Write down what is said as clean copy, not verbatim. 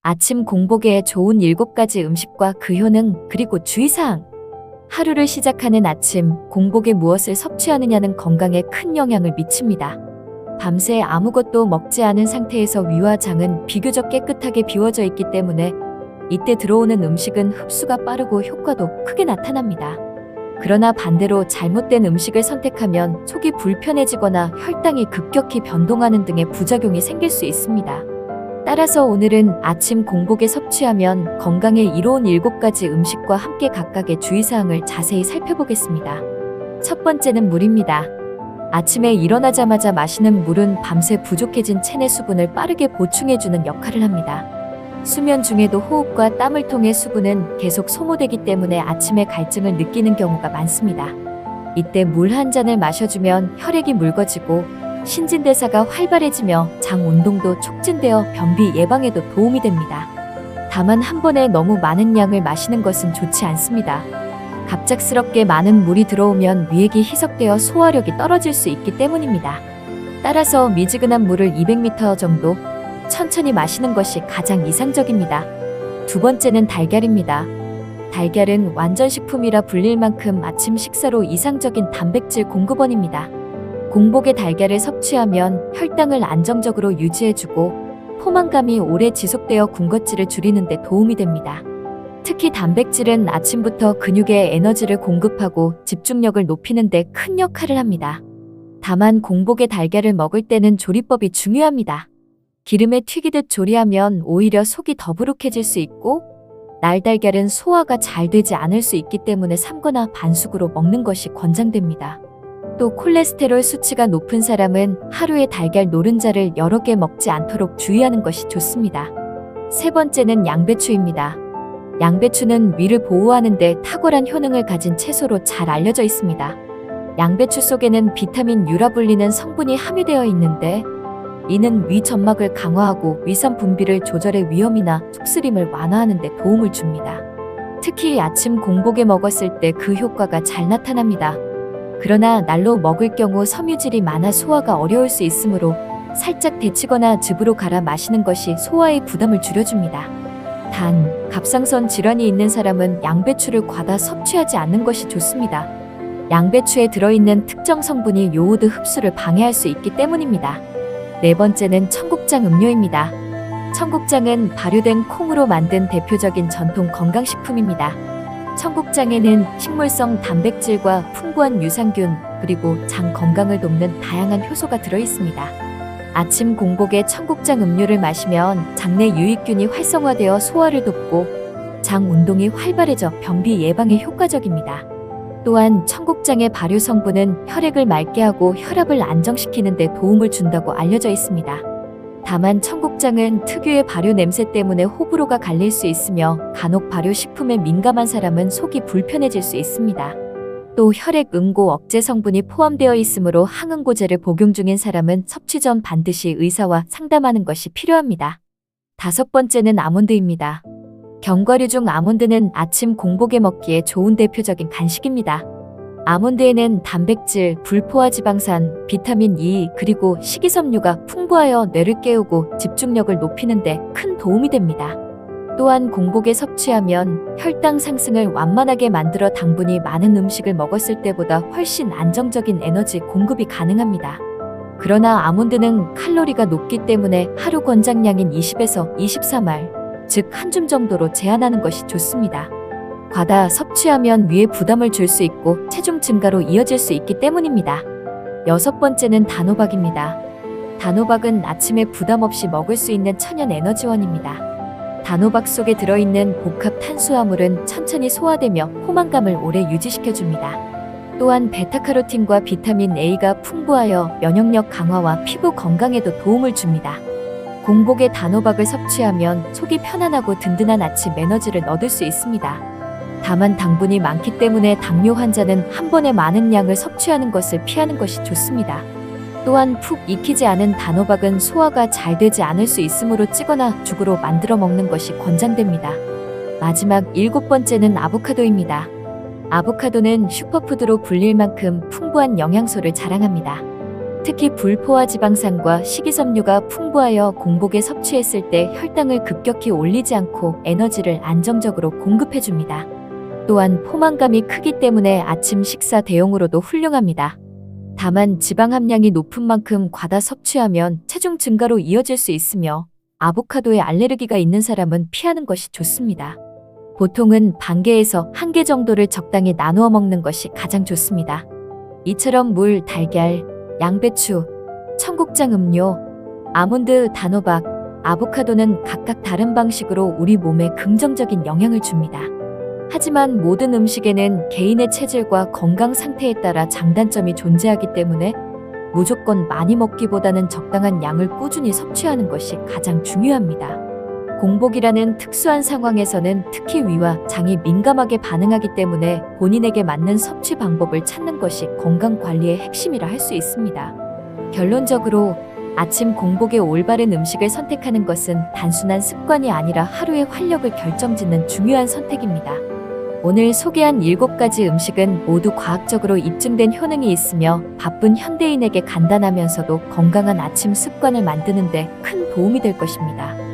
아침 공복에 좋은 7가지 음식과 그 효능, 그리고 주의사항. 하루를 시작하는 아침, 공복에 무엇을 섭취하느냐는 건강에 큰 영향을 미칩니다. 밤새 아무것도 먹지 않은 상태에서 위와 장은 비교적 깨끗하게 비워져 있기 때문에 이때 들어오는 음식은 흡수가 빠르고 효과도 크게 나타납니다. 그러나 반대로 잘못된 음식을 선택하면 속이 불편해지거나 혈당이 급격히 변동하는 등의 부작용이 생길 수 있습니다. 따라서 오늘은 아침 공복에 섭취하면 건강에 이로운 7가지 음식과 함께 각각의 주의사항을 자세히 살펴보겠습니다. 첫 번째는 물입니다. 아침에 일어나자마자 마시는 물은 밤새 부족해진 체내 수분을 빠르게 보충해주는 역할을 합니다. 수면 중에도 호흡과 땀을 통해 수분은 계속 소모되기 때문에 아침에 갈증을 느끼는 경우가 많습니다. 이때 물 한 잔을 마셔주면 혈액이 묽어지고 신진대사가 활발해지며 장 운동도 촉진되어 변비 예방에도 도움이 됩니다. 다만 한 번에 너무 많은 양을 마시는 것은 좋지 않습니다. 갑작스럽게 많은 물이 들어오면 위액이 희석되어 소화력이 떨어질 수 있기 때문입니다. 따라서 미지근한 물을 200ml 정도 천천히 마시는 것이 가장 이상적입니다. 두 번째는 달걀입니다. 달걀은 완전식품이라 불릴 만큼 아침 식사로 이상적인 단백질 공급원입니다. 공복에 달걀을 섭취하면 혈당을 안정적으로 유지해주고 포만감이 오래 지속되어 군것질을 줄이는 데 도움이 됩니다. 특히 단백질은 아침부터 근육에 에너지를 공급하고 집중력을 높이는 데 큰 역할을 합니다. 다만 공복에 달걀을 먹을 때는 조리법이 중요합니다. 기름에 튀기듯 조리하면 오히려 속이 더부룩해질 수 있고 날달걀은 소화가 잘 되지 않을 수 있기 때문에 삶거나 반숙으로 먹는 것이 권장됩니다. 또 콜레스테롤 수치가 높은 사람은 하루에 달걀 노른자를 여러 개 먹지 않도록 주의하는 것이 좋습니다. 세 번째는 양배추입니다. 양배추는 위를 보호하는 데 탁월한 효능을 가진 채소로 잘 알려져 있습니다. 양배추 속에는 비타민 U라 불리는 성분이 함유되어 있는데 이는 위 점막을 강화하고 위산 분비를 조절해 위염이나 속쓰림을 완화하는 데 도움을 줍니다. 특히 아침 공복에 먹었을 때 그 효과가 잘 나타납니다. 그러나 날로 먹을 경우 섬유질이 많아 소화가 어려울 수 있으므로 살짝 데치거나 즙으로 갈아 마시는 것이 소화의 부담을 줄여줍니다. 단, 갑상선 질환이 있는 사람은 양배추를 과다 섭취하지 않는 것이 좋습니다. 양배추에 들어있는 특정 성분이 요오드 흡수를 방해할 수 있기 때문입니다. 네 번째는 청국장 음료입니다. 청국장은 발효된 콩으로 만든 대표적인 전통 건강식품입니다. 청국장에는 식물성 단백질과 풍부한 유산균, 그리고 장 건강을 돕는 다양한 효소가 들어있습니다. 아침 공복에 청국장 음료를 마시면 장내 유익균이 활성화되어 소화를 돕고 장 운동이 활발해져 변비 예방에 효과적입니다. 또한 청국장의 발효 성분은 혈액을 맑게 하고 혈압을 안정시키는 데 도움을 준다고 알려져 있습니다. 다만 청국장은 특유의 발효 냄새 때문에 호불호가 갈릴 수 있으며 간혹 발효식품에 민감한 사람은 속이 불편해질 수 있습니다. 또 혈액 응고 억제 성분이 포함되어 있으므로 항응고제를 복용 중인 사람은 섭취 전 반드시 의사와 상담하는 것이 필요합니다. 다섯 번째는 아몬드입니다. 견과류 중 아몬드는 아침 공복에 먹기에 좋은 대표적인 간식입니다. 아몬드에는 단백질, 불포화 지방산, 비타민 E, 그리고 식이섬유가 풍부하여 뇌를 깨우고 집중력을 높이는 데 큰 도움이 됩니다. 또한 공복에 섭취하면 혈당 상승을 완만하게 만들어 당분이 많은 음식을 먹었을 때보다 훨씬 안정적인 에너지 공급이 가능합니다. 그러나 아몬드는 칼로리가 높기 때문에 하루 권장량인 20에서 24말, 즉 한 줌 정도로 제한하는 것이 좋습니다. 과다 섭취하면 위에 부담을 줄 수 있고 체중 증가로 이어질 수 있기 때문입니다. 여섯 번째는 단호박입니다. 단호박은 아침에 부담 없이 먹을 수 있는 천연 에너지원입니다. 단호박 속에 들어있는 복합 탄수화물은 천천히 소화되며 포만감을 오래 유지시켜줍니다. 또한 베타카로틴과 비타민 A가 풍부하여 면역력 강화와 피부 건강에도 도움을 줍니다. 공복에 단호박을 섭취하면 속이 편안하고 든든한 아침 에너지를 얻을 수 있습니다. 다만 당분이 많기 때문에 당뇨 환자는 한 번에 많은 양을 섭취하는 것을 피하는 것이 좋습니다. 또한 푹 익히지 않은 단호박은 소화가 잘 되지 않을 수 있으므로 찌거나 죽으로 만들어 먹는 것이 권장됩니다. 마지막 7번째는 아보카도입니다. 아보카도는 슈퍼푸드로 불릴 만큼 풍부한 영양소를 자랑합니다. 특히 불포화 지방산과 식이섬유가 풍부하여 공복에 섭취했을 때 혈당을 급격히 올리지 않고 에너지를 안정적으로 공급해줍니다. 또한 포만감이 크기 때문에 아침 식사 대용으로도 훌륭합니다. 다만 지방 함량이 높은 만큼 과다 섭취하면 체중 증가로 이어질 수 있으며 아보카도에 알레르기가 있는 사람은 피하는 것이 좋습니다. 보통은 반 개에서 한 개 정도를 적당히 나누어 먹는 것이 가장 좋습니다. 이처럼 물, 달걀, 양배추, 청국장 음료, 아몬드, 단호박, 아보카도는 각각 다른 방식으로 우리 몸에 긍정적인 영향을 줍니다. 하지만 모든 음식에는 개인의 체질과 건강 상태에 따라 장단점이 존재하기 때문에 무조건 많이 먹기보다는 적당한 양을 꾸준히 섭취하는 것이 가장 중요합니다. 공복이라는 특수한 상황에서는 특히 위와 장이 민감하게 반응하기 때문에 본인에게 맞는 섭취 방법을 찾는 것이 건강 관리의 핵심이라 할 수 있습니다. 결론적으로 아침 공복에 올바른 음식을 선택하는 것은 단순한 습관이 아니라 하루의 활력을 결정짓는 중요한 선택입니다. 오늘 소개한 7가지 음식은 모두 과학적으로 입증된 효능이 있으며 바쁜 현대인에게 간단하면서도 건강한 아침 습관을 만드는 데 큰 도움이 될 것입니다.